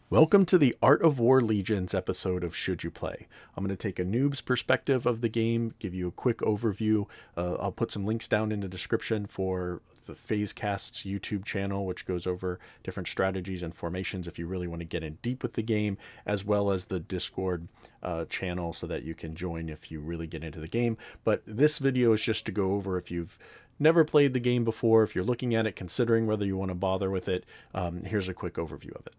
Welcome to the Art of War Legions episode of Should You Play. I'm going to take a noob's perspective of the game, give you a quick overview. I'll put some links down in the description for the Phasecast's YouTube channel, which goes over different strategies and formations if you really want to get in deep with the game, as well as the Discord channel so that you can join if you really get into the game. But this video is just to go over if you've never played the game before, if you're looking at it, considering whether you want to bother with it. Here's a quick overview of it.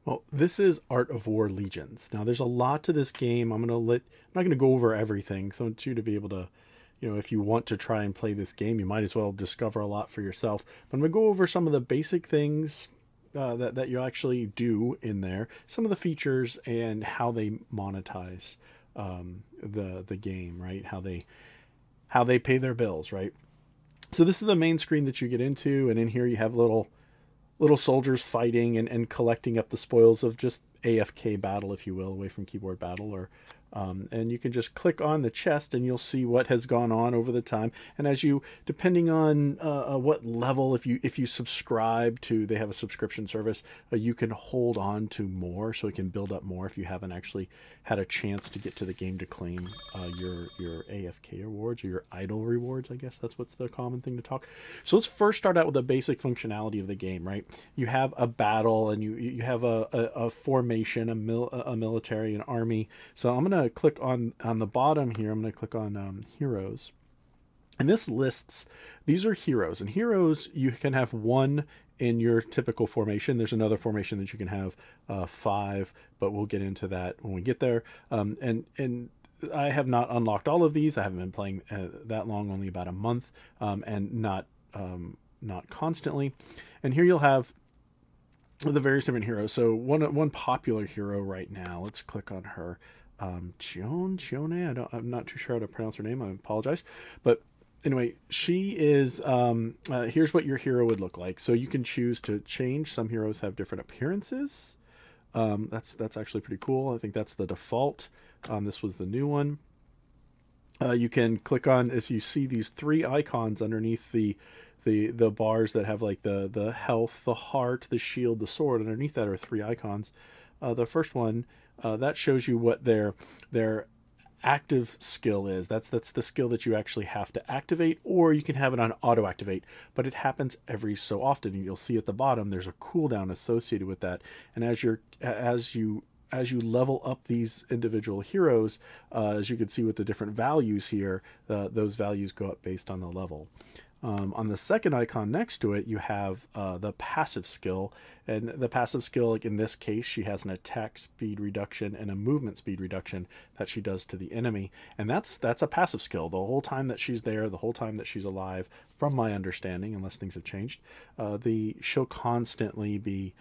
Well, this is Art of War Legions. Now, there's a lot to this game. I'm not going to go over everything. So I want you to be able to, if you want to try and play this game, you might as well discover a lot for yourself. But I'm going to go over some of the basic things that you actually do in there, some of the features, and how they monetize the game, right? How they pay their bills, right? So this is the main screen that you get into, and in here you have little soldiers fighting and collecting up the spoils of just AFK battle, if you will, away from keyboard battle, or and you can just click on the chest and you'll see what has gone on over the time. And as you, depending on what level, if you subscribe to, they have a subscription service, you can hold on to more, so it can build up more if you haven't actually had a chance to get to the game to claim your AFK rewards, or your idle rewards. I guess that's what's the common thing to talk. So let's first start out with the basic functionality of the game, right? You have a battle, and you have a formation, a military, an army. So I'm gonna click on the bottom here. I'm gonna click on heroes, and this lists, these are heroes, and heroes, you can have one in your typical formation. There's another formation that you can have 5, but we'll get into that when we get there. And I have not unlocked all of these. I haven't been playing that long, only about a month, and not constantly. And here you'll have the various different heroes. So one popular hero right now, let's click on her. Chione, I'm not too sure how to pronounce her name. I apologize. But anyway, she is, here's what your hero would look like. So you can choose to change. Some heroes have different appearances. That's actually pretty cool. I think that's the default. This was the new one. You can click on, if you see these 3 icons underneath the bars that have like the health, the heart, the shield, the sword. Underneath that are 3 icons. The first one, that shows you what their active skill is. That's the skill that you actually have to activate, or you can have it on auto activate, but it happens every so often. And you'll see at the bottom there's a cooldown associated with that. And as you level up these individual heroes, as you can see with the different values here, those values go up based on the level. On the second icon next to it, you have the passive skill. And the passive skill, like in this case, she has an attack speed reduction and a movement speed reduction that she does to the enemy. And that's a passive skill. The whole time that she's there, the whole time that she's alive, from my understanding, unless things have changed, she'll constantly be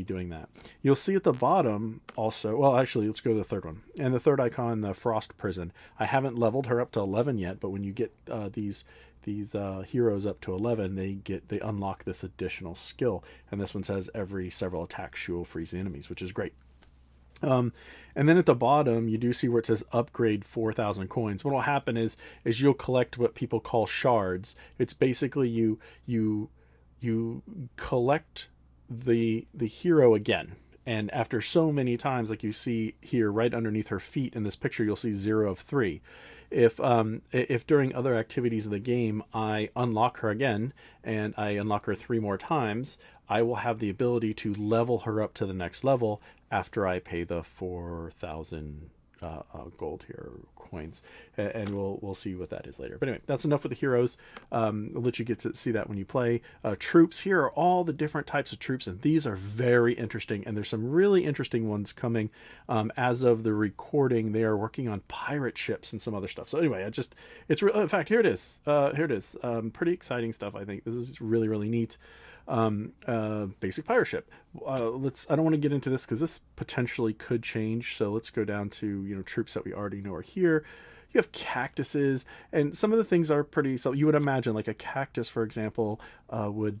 doing that. You'll see at the bottom also, well, actually, let's go to the third one. And the third icon, the Frost Prison. I haven't leveled her up to 11 yet, but when you get these heroes up to 11, they unlock this additional skill. And this one says every several attacks she will freeze the enemies, which is great. And then at the bottom, you do see where it says upgrade 4,000 coins. What will happen is you'll collect what people call shards. It's basically you collect the hero again, and after so many times, like you see here right underneath her feet in this picture, you'll see 0 of 3. If during other activities of the game I unlock her again, and I unlock her 3 more times, I will have the ability to level her up to the next level after I pay the 4,000 gold here, coins, and we'll see what that is later. But anyway, that's enough with the heroes. I'll let you get to see that when you play. Troops, here are all the different types of troops, and these are very interesting, and there's some really interesting ones coming. As of the recording, they are working on pirate ships and some other stuff. So anyway, in fact, here it is. Pretty exciting stuff. I think this is really, really neat. Basic pirate ship. I don't want to get into this because this potentially could change. So let's go down to, troops that we already know are here. You have cactuses, and some of the things are pretty, so you would imagine like a cactus, for example, would,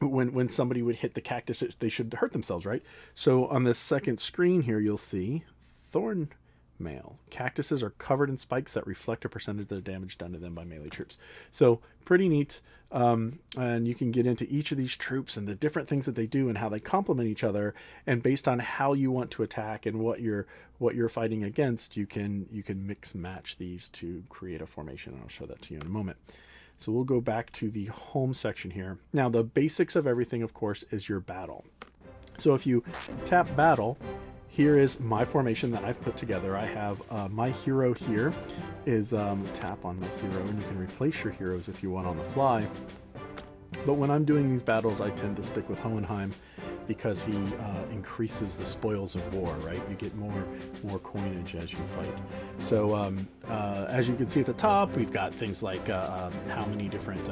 when somebody would hit the cactus, they should hurt themselves, right? So on this second screen here, you'll see thorn male. Cactuses are covered in spikes that reflect a percentage of the damage done to them by melee troops. So pretty neat. And you can get into each of these troops and the different things that they do and how they complement each other. And based on how you want to attack and what you're fighting against, you can mix match these to create a formation. And I'll show that to you in a moment. So we'll go back to the home section here. Now the basics of everything, of course, is your battle. So if you tap battle, here is my formation that I've put together. I have my hero here is tap on my hero, and you can replace your heroes if you want on the fly. But when I'm doing these battles, I tend to stick with Hohenheim because he increases the spoils of war, right? You get more coinage as you fight. So as you can see at the top, we've got things like how many different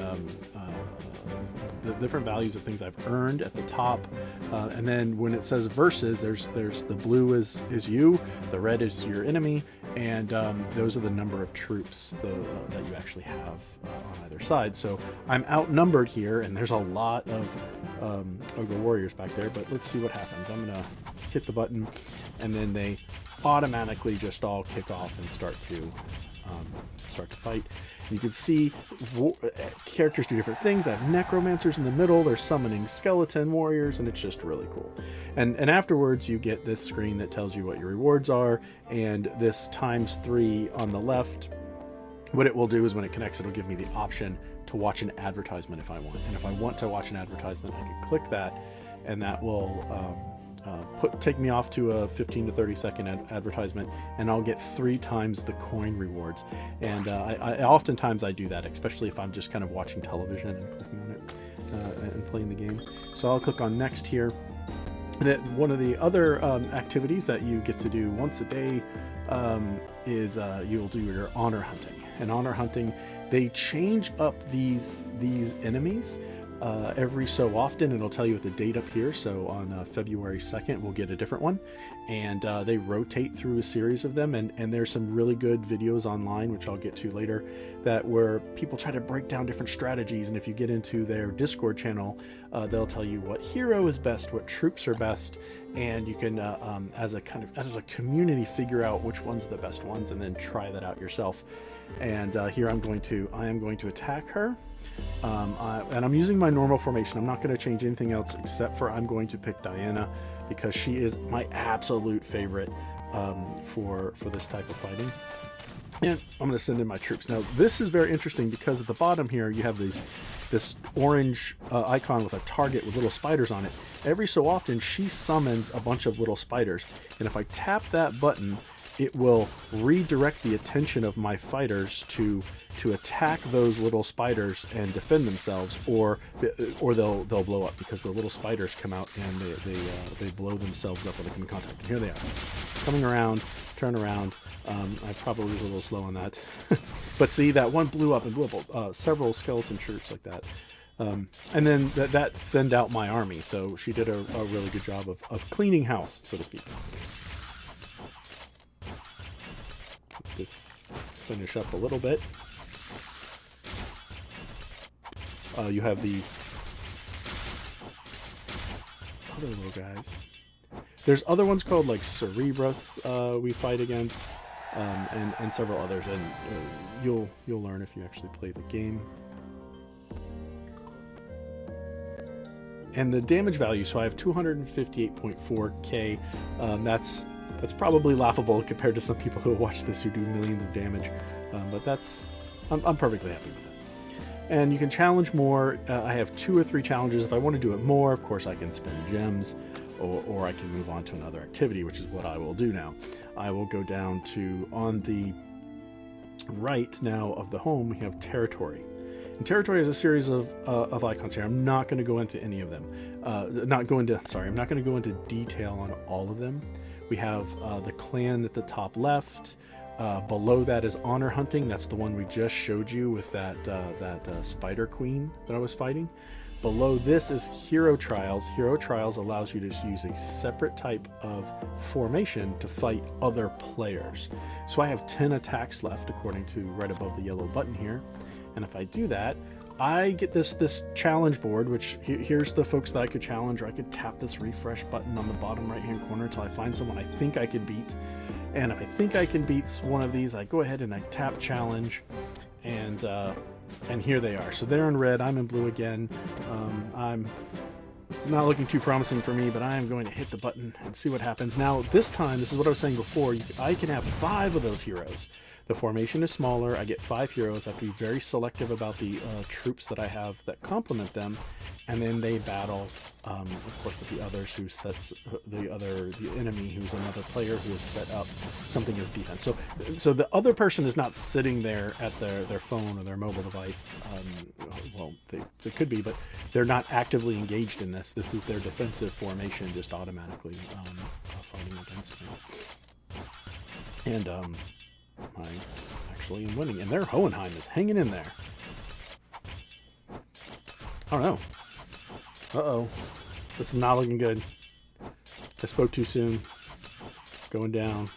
the different values of things I've earned at the top, and then when it says versus, there's the blue is you, the red is your enemy, and those are the number of troops that you actually have on either side. So I'm outnumbered here, and there's a lot of Ogre warriors back there, but let's see what happens. I'm gonna hit the button, and then they automatically just all kick off and start to fight. And you can see characters do different things. I have necromancers in the middle, they're summoning skeleton warriors, and it's just really cool. And afterwards you get this screen that tells you what your rewards are, and this ×3 on the left. What it will do is when it connects, it'll give me the option to watch an advertisement if I want. And if I want to watch an advertisement, I can click that, and that will take me off to a 15 to 30 second advertisement, and I'll get 3 times the coin rewards. And I oftentimes I do that, especially if I'm just kind of watching television and clicking on it and playing the game. So I'll click on next here. That one of the other activities that you get to do once a day is you'll do your honor hunting. And honor hunting, they change up these enemies every so often. It'll tell you with the date up here. So on February 2nd, we'll get a different one, and they rotate through a series of them. And there's some really good videos online, which I'll get to later, that where people try to break down different strategies. And if you get into their Discord channel, they'll tell you what hero is best, what troops are best, and you can as a community figure out which ones are the best ones, and then try that out yourself. And here I am going to attack her. And I'm using my normal formation. I'm not going to change anything else except for I'm going to pick Diana because she is my absolute favorite for this type of fighting. And I'm going to send in my troops. Now this is very interesting because at the bottom here you have this orange icon with a target with little spiders on it. Every so often she summons a bunch of little spiders, and if I tap that button, it will redirect the attention of my fighters to attack those little spiders and defend themselves, or they'll blow up because the little spiders come out and they blow themselves up when they come in contact. And here they are, coming around, turn around. I probably was a little slow on that, but see, that one blew up and blew up several skeleton troops like that. And then that thinned out my army, so she did a really good job of cleaning house, so to speak. Just finish up a little bit. You have these other little guys. There's other ones called like Cerebrus we fight against, and several others, and you'll learn if you actually play the game. And the damage value, so I have 258.4k. That's probably laughable compared to some people who watch this who do millions of damage, but I'm perfectly happy with it. And you can challenge more. I have 2 or 3 challenges. If I want to do it more, of course I can spend gems, or I can move on to another activity, which is what I will do now. I will go down to, on the right now of the home, we have territory. And territory is a series of icons here. I'm not going to go into any of them. I'm not going to go into detail on all of them. We have the clan at the top left. Below that is honor hunting. That's the one we just showed you with that spider queen that I was fighting. Below this is hero trials. Hero trials allows you to use a separate type of formation to fight other players. So I have 10 attacks left according to right above the yellow button here. And if I do that, I get this challenge board, which here's the folks that I could challenge, or I could tap this refresh button on the bottom right hand corner until I find someone I think I could beat. And if I think I can beat one of these, I go ahead and I tap challenge, and here they are. So they're in red, I'm in blue again. It's not looking too promising for me, but I am going to hit the button and see what happens. Now, this time, this is what I was saying before, I can have 5 of those heroes. The formation is smaller, I get 5 heroes, I have to be very selective about the troops that I have that complement them, and then they battle, of course, with the others who sets, the enemy who's another player who has set up something as defense. So the other person is not sitting there at their phone or their mobile device. Well, they could be, but they're not actively engaged in this. This is their defensive formation just automatically fighting against me. And I actually am winning, and their Hohenheim is hanging in there. Oh no. Uh-oh. This is not looking good. I spoke too soon. Going down.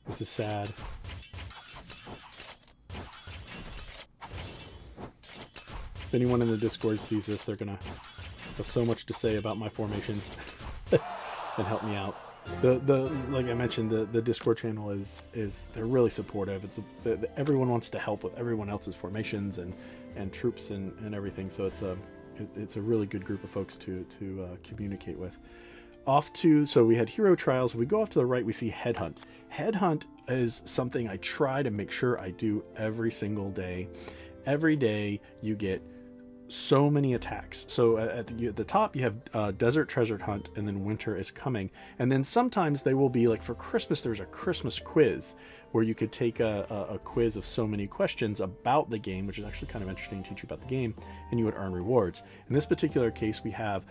This is sad. If anyone in the Discord sees this, they're gonna have so much to say about my formation and help me out. Like I mentioned, the Discord channel is they're really supportive. Everyone wants to help with everyone else's formations and troops and everything. So it's a really good group of folks to communicate with. So we had hero trials. If we go off to the right, we see headhunt. Headhunt is something I try to make sure I do every single day. Every day you get so many attacks. So at the top you have desert treasure hunt, and then winter is coming, and then sometimes they will be like, for Christmas there's a Christmas quiz where you could take a quiz of so many questions about the game, which is actually kind of interesting to teach you about the game, and you would earn rewards. In this particular case we have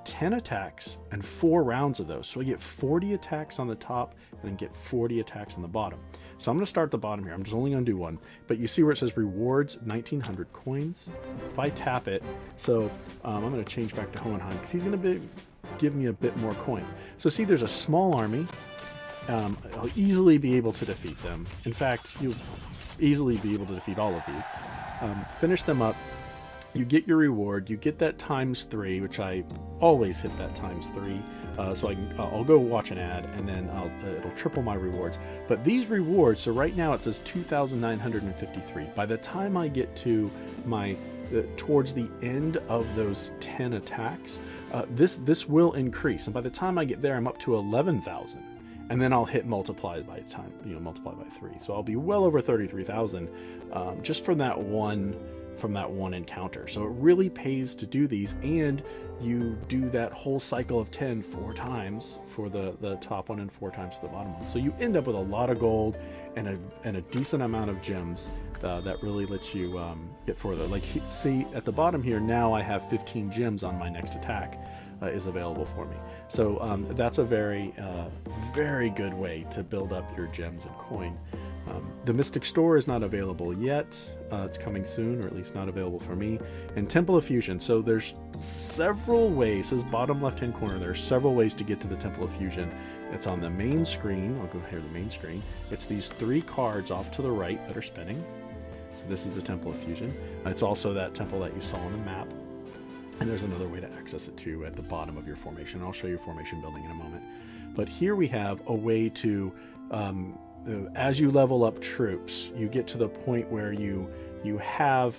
10 attacks and 4 rounds of those, so I get 40 attacks on the top and then get 40 attacks on the bottom. So I'm going to start at the bottom here. I'm just only going to do one, but you see where it says rewards 1900 coins. If I tap it, so I'm going to change back to Hohenheim because he's going to give me a bit more coins. So see, there's a small army. I'll easily be able to defeat them. In fact, you'll easily be able to defeat all of these. Finish them up. You get your reward. You get that ×3, which I always hit that ×3. So I'll go watch an ad, and then it'll triple my rewards. But these rewards, so right now it says 2,953. By the time I get to towards the end of those 10 attacks, this will increase, and by the time I get there, I'm up to 11,000, and then I'll hit multiply by 3. So I'll be well over 33,000 just from that one encounter. So it really pays to do these, and you do that whole cycle of 10 4 times for the top one and 4 times for the bottom one. So you end up with a lot of gold and a decent amount of gems that really lets you get further. Like, see at the bottom here, now I have 15 gems on my next attack is available for me. So that's a very very good way to build up your gems and coin. The Mystic Store is not available yet. It's coming soon, or at least not available for me. And Temple of Fusion. So there's several ways. This is bottom left-hand corner. There are several ways to get to the Temple of Fusion. It's on the main screen. I'll go here to the main screen. It's these 3 cards off to the right that are spinning. So this is the Temple of Fusion. It's also that temple that you saw on the map. And there's another way to access it too at the bottom of your formation. I'll show you formation building in a moment. But here we have a way to as you level up troops, you get to the point where you have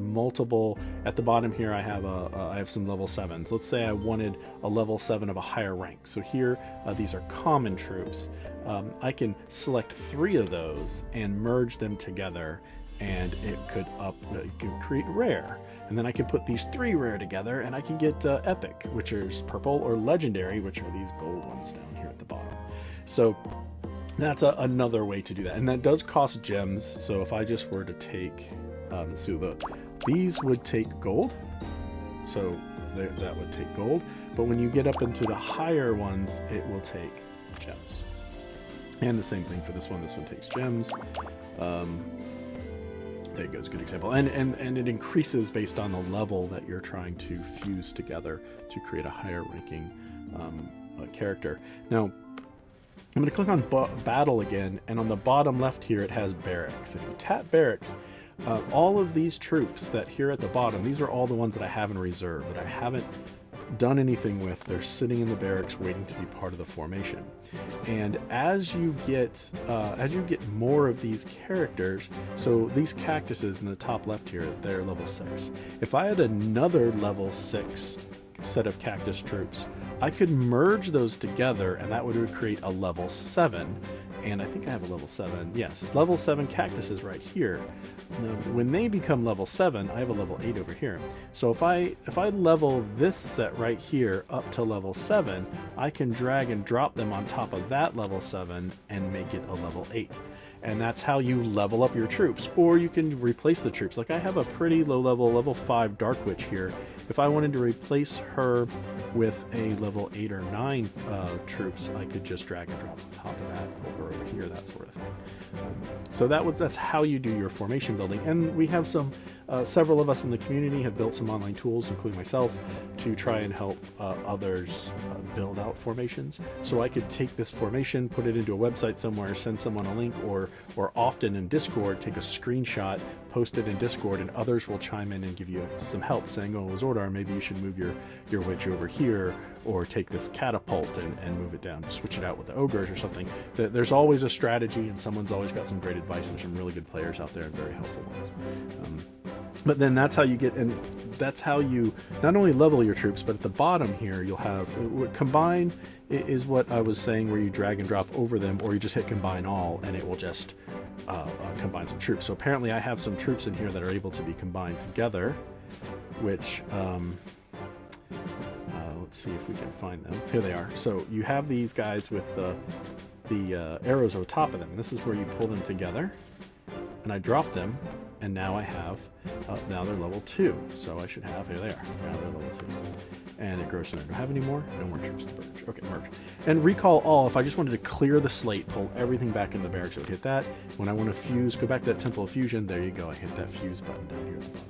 multiple. At the bottom here, I have some level 7s. Let's say I wanted a level 7 of a higher rank. So here, these are common troops. I can select 3 of those and merge them together, and it could create rare. And then I can put these 3 rare together, and I can get epic, which is purple, or legendary, which are these gold ones down here at the bottom. So that's another way to do that, and that does cost gems. So if I just were to take, these would take gold, so that would take gold. But when you get up into the higher ones, it will take gems. And the same thing for this one. This one takes gems. There goes, good example. And it increases based on the level that you're trying to fuse together to create a higher ranking character. Now, I'm going to click on battle again, and on the bottom left here it has barracks. If you tap barracks, All of these troops that here at the bottom, these are all the ones that I have in reserve, that I haven't done anything with. They're sitting in the barracks waiting to be part of the formation. And as you get more of these characters, so these cactuses in the top left here, they're level 6. If I had another level 6 set of cactus troops, I could merge those together, and that would create a level 7. And I think I have a level 7. Yes, it's level 7 cactuses right here. Now, when they become level 7, I have a level 8 over here. So if I level this set right here up to level 7, I can drag and drop them on top of that level 7 and make it a level 8. And that's how you level up your troops. Or you can replace the troops. Like I have a pretty low level 5 Dark Witch here. If I wanted to replace her with a level 8 or 9 troops, I could just drag and drop on top of that, put her over here, that sort of thing. So that's how you do your formation building. And we have several of us in the community have built some online tools, including myself, to try and help others build out formations. So I could take this formation, put it into a website somewhere, send someone a link, or often in Discord, take a screenshot, post it in Discord, and others will chime in and give you some help, saying, oh, Xordar, maybe you should move your witch over here, or take this catapult and move it down, switch it out with the ogres or something. There's always a strategy, and someone's always got some great advice. There's some really good players out there and very helpful ones. But then that's how you get, and that's how you not only level your troops, but at the bottom here you'll have combine is what I was saying, where you drag and drop over them, or you just hit combine all and it will just combine some troops. So apparently I have some troops in here that are able to be combined together, which let's see if we can find them. Here they are. So you have these guys with the arrows over top of them, and this is where you pull them together, and I drop them, and now I have now they're level 2. So I should have, here they are, now they're level 2, and it grows from there. Do I have any more? No more troops to merge. Okay, merge. And recall all, if I just wanted to clear the slate, pull everything back into the barracks, I would hit that. When I want to fuse, go back to that Temple of Fusion, there you go, I hit that fuse button down here at the bottom.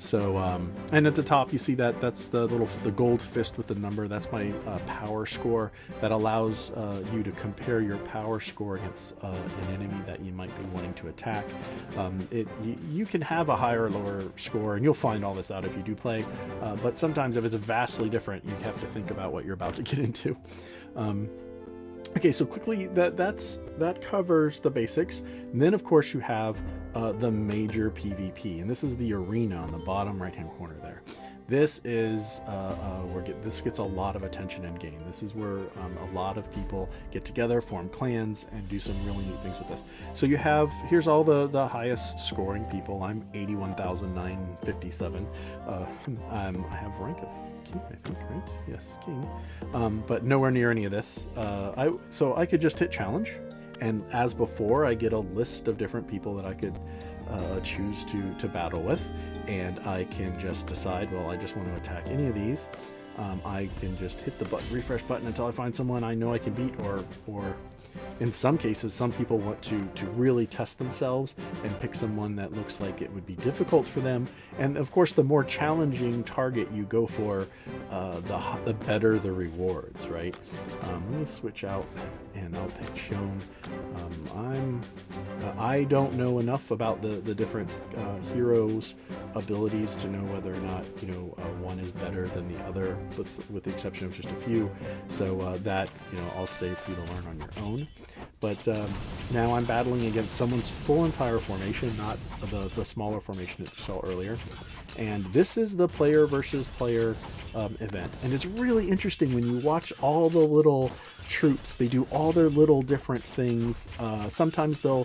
So, and at the top you see that's the gold fist with the number. That's my power score that allows you to compare your power score against an enemy that you might be wanting to attack. You can have a higher or lower score, and you'll find all this out if you do play, but sometimes if it's vastly different, you have to think about what you're about to get into. Okay, so quickly, that covers the basics. And then, of course, you have the major PvP, and this is the arena on the bottom right-hand corner there. This is this gets a lot of attention in game. This is where a lot of people get together, form clans, and do some really neat things with this. So you have, here's all the highest scoring people. I'm 81,957. I have rank of King, I think, right? Yes, King. But nowhere near any of this. So I could just hit challenge, and as before, I get a list of different people that I could choose to battle with, and I can just decide, well, I just want to attack any of these. I can just hit the refresh button until I find someone I know I can beat, or in some cases, some people want to really test themselves and pick someone that looks like it would be difficult for them. And of course, the more challenging target you go for, the better the rewards, right? Let me switch out and I'll pick Shown. I don't know enough about the different heroes' abilities to know whether or not one is better than the other, with the exception of just a few. So that I'll save for you to learn on your own. But now I'm battling against someone's full entire formation, not the smaller formation that you saw earlier. And this is the player versus player event. And it's really interesting when you watch all the little troops. They do all their little different things. Sometimes their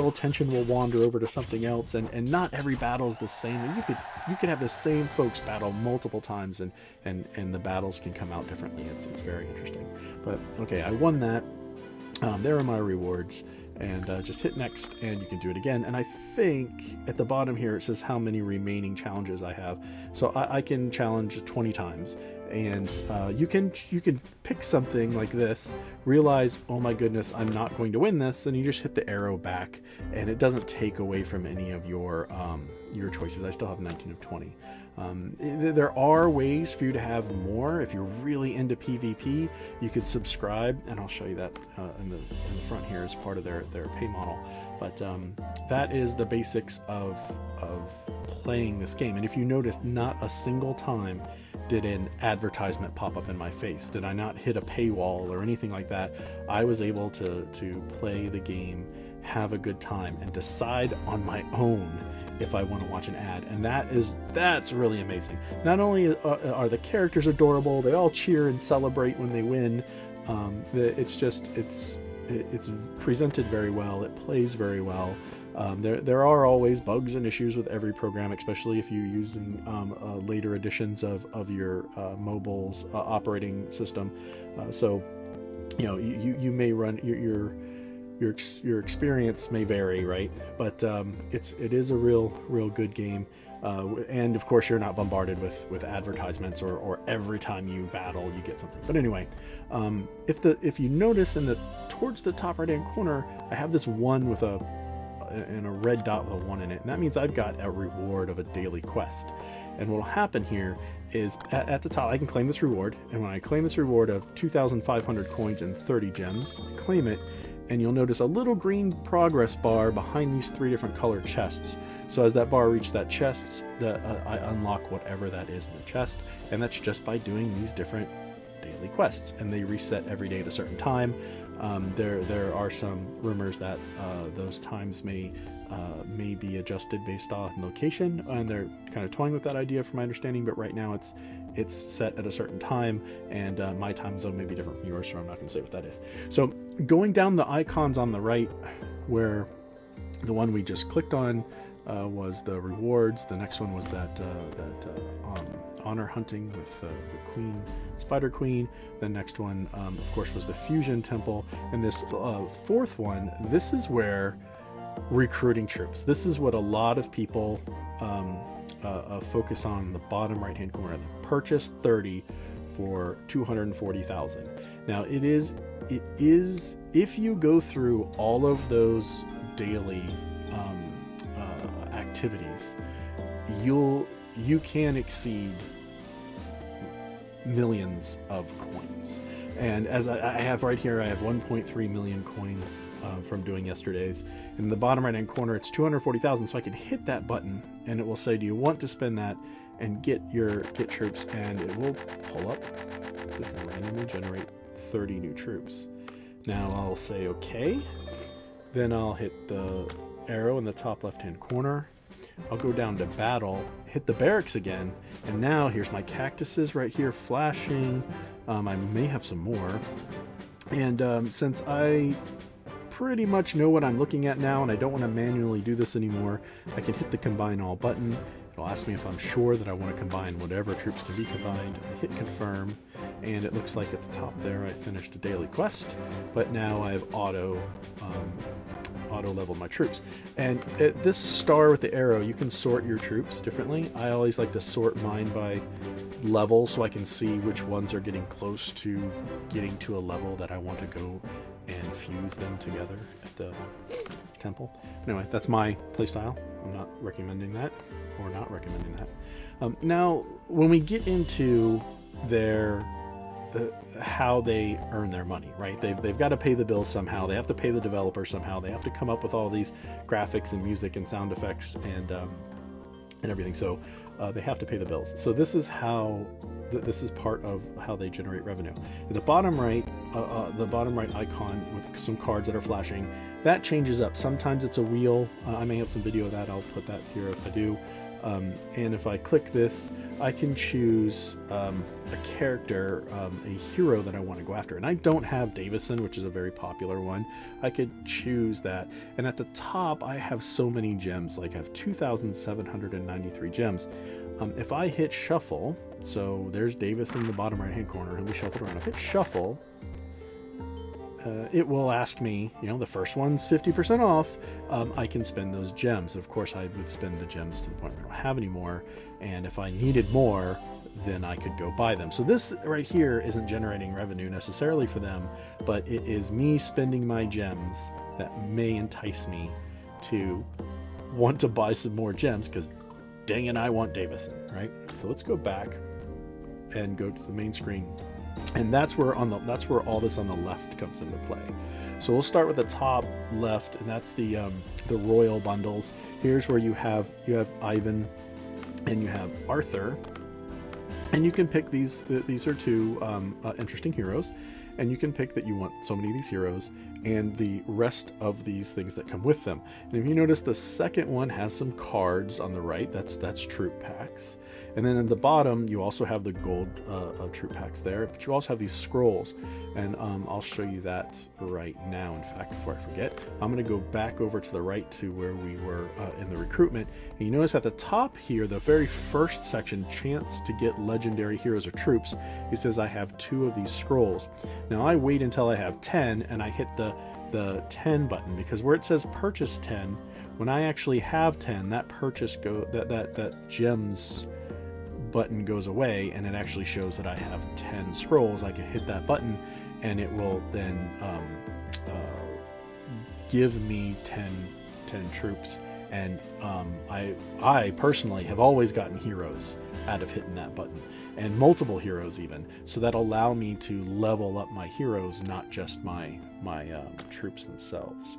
attention will wander over to something else, and not every battle is the same. And you could have the same folks battle multiple times, and the battles can come out differently. It's very interesting. But okay, I won that. There are my rewards, and just hit next and you can do it again. And I think at the bottom here it says how many remaining challenges I have, so I can challenge 20 times. And you can pick something like this, realize, oh my goodness, I'm not going to win this, and you just hit the arrow back, and it doesn't take away from any of your choices. I still have 19 of 20. There are ways for you to have more. If you're really into PvP, you could subscribe, and I'll show you that in the front here as part of their pay model. But that is the basics of playing this game. And if you notice, not a single time did an advertisement pop up in my face. Did I not hit a paywall or anything like that? I was able to play the game, have a good time, and decide on my own if I want to watch an ad. And that's really amazing. Not only are the characters adorable, they all cheer and celebrate when they win. It's presented very well. It plays very well. There are always bugs and issues with every program, especially if you're using later editions of your mobile's operating system. So, you may run your experience may vary, right? But it is a real good game. And of course, you're not bombarded with advertisements or every time you battle you get something. But anyway, if you notice towards the top right hand corner, I have this one with a red dot with a 1 in it, and that means I've got a reward of a daily quest. And what will happen here is at the top I can claim this reward, and when I claim this reward of 2,500 coins and 30 gems, I claim it, and you'll notice a little green progress bar behind these 3 different colored chests. So as that bar reaches that chest, I unlock whatever that is in the chest, and that's just by doing these different daily quests, and they reset every day at a certain time. There are some rumors that those times may be adjusted based on location, and they're kind of toying with that idea from my understanding, but right now it's set at a certain time, and my time zone may be different from yours, so I'm not going to say what that is. So going down the icons on the right, where the one we just clicked on was the rewards, the next one was that honor hunting with the Spider Queen. The next one, of course, was the Fusion Temple, and this fourth one, this is where recruiting troops. This is what a lot of people focus on in the bottom right hand corner. The purchase 30 for 240,000. Now it is if you go through all of those daily activities, you can exceed millions of coins. And as I have right here, I have 1.3 million coins from doing yesterday's. In the bottom right hand corner, it's 240,000, so I can hit that button and it will say, do you want to spend that and get troops, and it will pull up, just randomly generate 30 new troops. Now I'll say okay, then I'll hit the arrow in the top left hand corner. I'll go down to battle, hit the barracks again, and now here's my cactuses right here flashing. I may have some more, and since I pretty much know what I'm looking at now and I don't want to manually do this anymore, I can hit the combine all button. It'll ask me if I'm sure that I want to combine whatever troops can be combined. I hit confirm, and it looks like at the top there I finished a daily quest, but now I've auto leveled my troops. And at this star with the arrow, you can sort your troops differently. I always like to sort mine by level so I can see which ones are getting close to getting to a level that I want to go and fuse them together at the temple. Anyway, that's my playstyle. I'm not recommending that, or not recommending that. Now, when we get into their how they earn their money, right? They've got to pay the bills somehow. They have to pay the developer somehow. They have to come up with all these graphics and music and sound effects and everything. So they have to pay the bills. So this is how this is part of how they generate revenue. At the bottom right icon with some cards that are flashing, that changes up. Sometimes it's a wheel. I may have some video of that. I'll put that here if I do. And if I click this, I can choose a character, a hero that I want to go after. And I don't have Davison, which is a very popular one. I could choose that. And at the top, I have so many gems. Like I have 2,793 gems. If I hit shuffle, so there's Davison in the bottom right-hand corner, and we shuffle around. If I hit shuffle, it will ask me, the first one's 50% off. I can spend those gems. Of course, I would spend the gems to the point where I don't have any more. And if I needed more, then I could go buy them. So this right here isn't generating revenue necessarily for them, but it is me spending my gems that may entice me to want to buy some more gems, because dang it, I want Davison, right? So let's go back and go to the main screen And that's where all this on the left comes into play. So we'll start with the top left, and that's the royal bundles. Here's where you have Ivan and you have Arthur, and you can pick these. These are two interesting heroes, and you can pick that you want so many of these heroes and the rest of these things that come with them. And if you notice, the second one has some cards on the right. That's troop packs. And then at the bottom, you also have the gold troop packs there, but you also have these scrolls. And I'll show you that right now. In fact, before I forget, I'm going to go back over to the right to where we were in the recruitment. And you notice at the top here, the very first section, chance to get legendary heroes or troops, it says I have 2 of these scrolls. Now I wait until I have 10 and I hit the 10 button, because where it says purchase 10, when I actually have 10, that purchase that gems button goes away, and it actually shows that I have 10 scrolls. I can hit that button and it will then give me 10 troops. And I personally have always gotten heroes out of hitting that button, and multiple heroes even, so that allow me to level up my heroes, not just my troops themselves.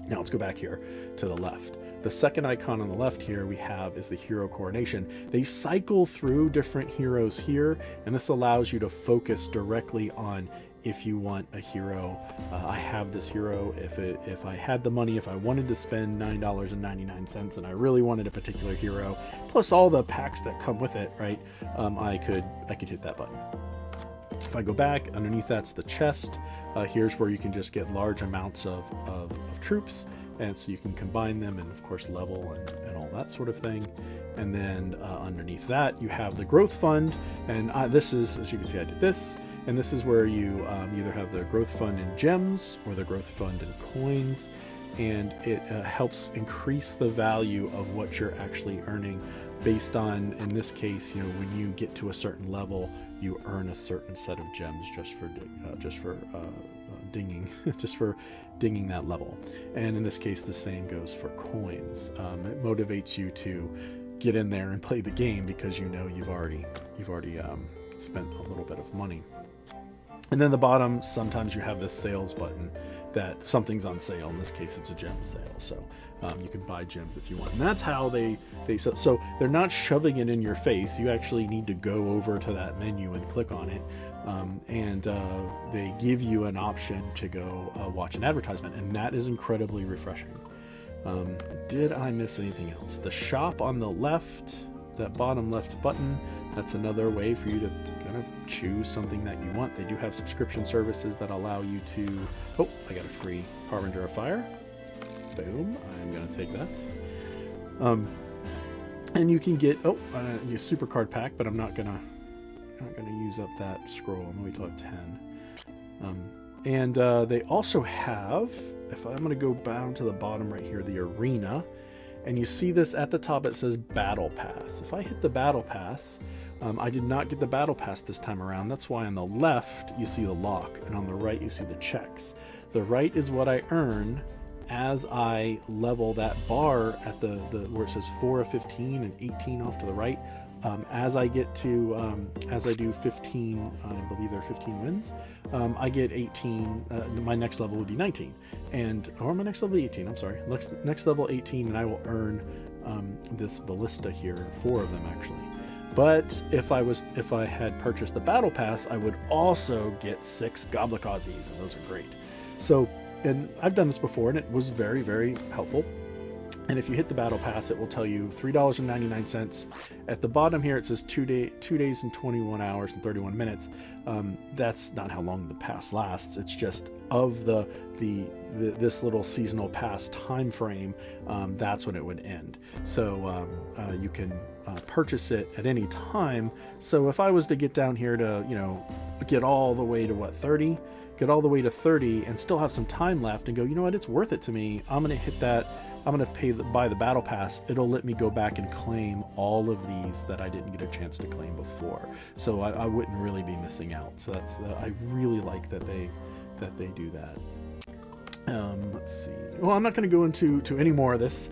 Now let's go back here to the left. The second icon on the left here we have is the hero coronation. They cycle through different heroes here, and this allows you to focus directly on if you want a hero. I have this hero. If I had the money, if I wanted to spend $9.99 and I really wanted a particular hero, plus all the packs that come with it, right? I could hit that button. If I go back, underneath that's the chest. Here's where you can just get large amounts of troops, and so you can combine them and of course level and all that sort of thing. And then underneath that you have the growth fund, and this is, as you can see, I did this, and this is where you either have the growth fund in gems or the growth fund in coins, and it helps increase the value of what you're actually earning based on, in this case, when you get to a certain level, you earn a certain set of gems just for dinging just for dinging that level. And in this case, the same goes for coins. It motivates you to get in there and play the game because you've already spent a little bit of money. And then the bottom, sometimes you have this sales button that something's on sale. In this case, it's a gem sale, so you can buy gems if you want. And that's how they so they're not shoving it in your face. You actually need to go over to that menu and click on it, and they give you an option to go watch an advertisement, and that is incredibly refreshing. Did I miss anything else? The shop on the left, that bottom left button, that's another way for you to kind of choose something that you want. They do have subscription services that allow you to... Oh, I got a free Harbinger of Fire. Boom. I'm going to take that. And you can get... Oh, a super card pack, but I'm not going to use up that scroll. I'm going to wait till I have 10. And they also have... If I'm going to go down to the bottom right here, the arena... And you see this at the top, it says Battle Pass. If I hit the Battle Pass, I did not get the Battle Pass this time around. That's why on the left, you see the lock, and on the right, you see the checks. The right is what I earn as I level that bar at the where it says 4 of 15 and 18 off to the right. As I get to, as I do 15, I believe there are 15 wins, I get 18, my next level would be 19, or my next level 18, I'm sorry, next level 18, and I will earn this ballista here, 4 of them actually. But if I had purchased the Battle Pass, I would also get 6 Goblikazis, and those are great. So, and I've done this before, and it was very, very helpful. And if you hit the Battle Pass, it will tell you $3.99. At the bottom here, it says 2 days and 21 hours and 31 minutes. That's not how long the pass lasts. It's just of this little seasonal pass time frame. That's when it would end. So you can purchase it at any time. So if I was to get down here to get all the way to 30. Get all the way to 30 and still have some time left and go, you know what, it's worth it to me. I'm going to hit that. I'm going to buy the Battle Pass. It'll let me go back and claim all of these that I didn't get a chance to claim before. So I wouldn't really be missing out. So that's I really like that they do that. Let's see. Well, I'm not going to go into any more of this.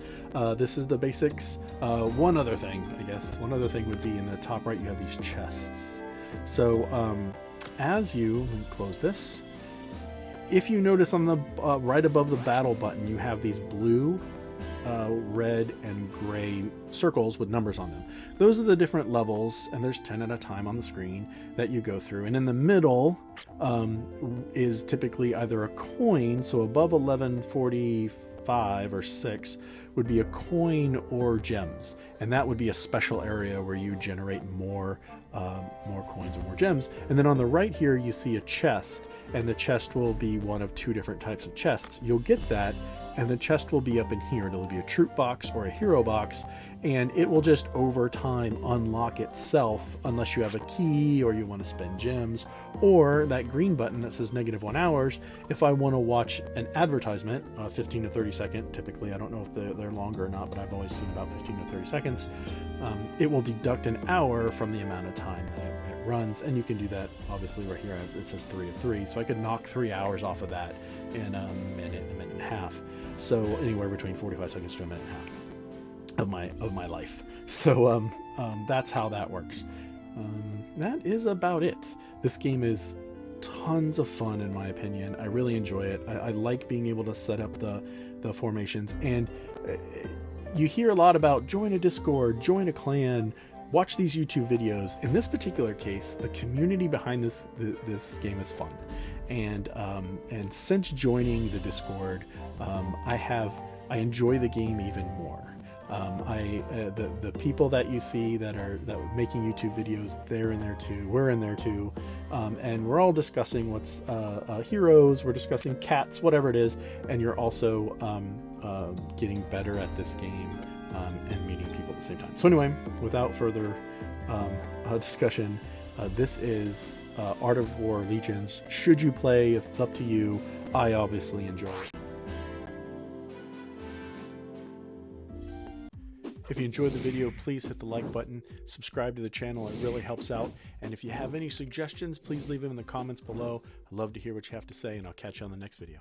This is the basics. One other thing would be in the top right, you have these chests. So as you close this, if you notice on the right above the battle button, you have these blue, red, and gray circles with numbers on them. Those are the different levels, and there's 10 at a time on the screen that you go through. And in the middle is typically either a coin, so above 1145 or 6 would be a coin or gems, and that would be a special area where you generate more coins or more gems. And then on the right here you see a chest, and the chest will be one of 2 different types of chests. You'll get that, and the chest will be up in here. It'll be a troop box or a hero box, and it will just over time unlock itself unless you have a key or you want to spend gems, or that green button that says -1 hours. If I want to watch an advertisement, 15 to 30 second, typically, I don't know if they're longer or not, but I've always seen about 15 to 30 seconds, it will deduct an hour from the amount of time that it runs. And you can do that obviously right here. It says 3 of 3, so I could knock 3 hours off of that in a minute and a half. So anywhere between 45 seconds to a minute and a half of my life. So that's how that works. That is about it. This game is tons of fun in my opinion. I really enjoy it. I like being able to set up the formations, and you hear a lot about join a Discord, join a clan, watch these YouTube videos. In this particular case, the community behind this game is fun, and since joining the Discord, I enjoy the game even more. The people that you see that are making YouTube videos, they're in there too. We're in there too, and we're all discussing what's heroes. We're discussing cats, whatever it is, and you're also getting better at this game and meeting people at the same time. So anyway, without further discussion, this is Art of War Legions. Should you play? If it's up to you. I obviously enjoy it. If you enjoyed the video, please hit the like button, subscribe to the channel, it really helps out. And if you have any suggestions, please leave them in the comments below. I'd love to hear what you have to say, and I'll catch you on the next video.